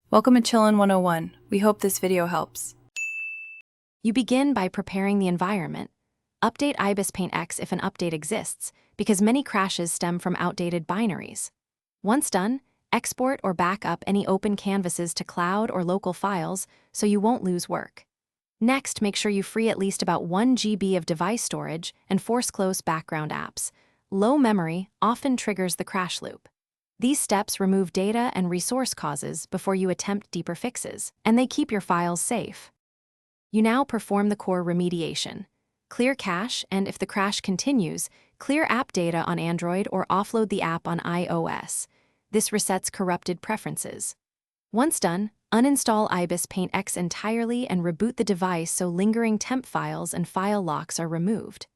Welcome to Chillin' 101. We hope this video helps. You begin by preparing the environment. Update Ibis Paint X if an update exists, because many crashes stem from outdated binaries. Once done, export or back up any open canvases to cloud or local files so you won't lose work. Next, make sure you free at least about 1 GB of device storage and force close background apps. Low memory often triggers the crash loop. These steps remove data and resource causes before you attempt deeper fixes, and they keep your files safe. You now perform the core remediation. Clear cache, and if the crash continues, clear app data on Android or offload the app on iOS. This resets corrupted preferences. Once done, uninstall Ibis Paint X entirely and reboot the device so lingering temp files and file locks are removed.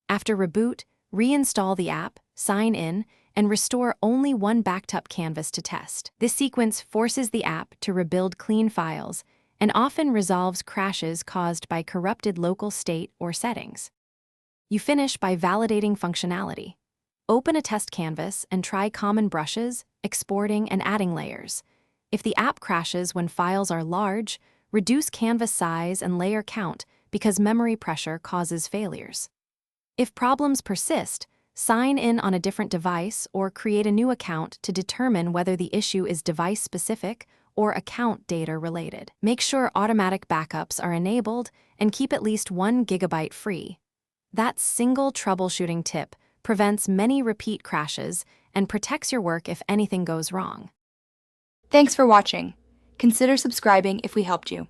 After reboot, reinstall the app, sign in, and restore only one backed up canvas to test. This sequence forces the app to rebuild clean files and often resolves crashes caused by corrupted local state or settings. You finish by validating functionality. Open a test canvas and try common brushes, exporting, and adding layers. If the app crashes when files are large, reduce canvas size and layer count because memory pressure causes failures. If problems persist, sign in on a different device or create a new account to determine whether the issue is device-specific or account data related. Make sure automatic backups are enabled and keep at least 1 GB free. That single troubleshooting tip prevents many repeat crashes and protects your work if anything goes wrong. Thanks for watching. Consider subscribing if we helped you.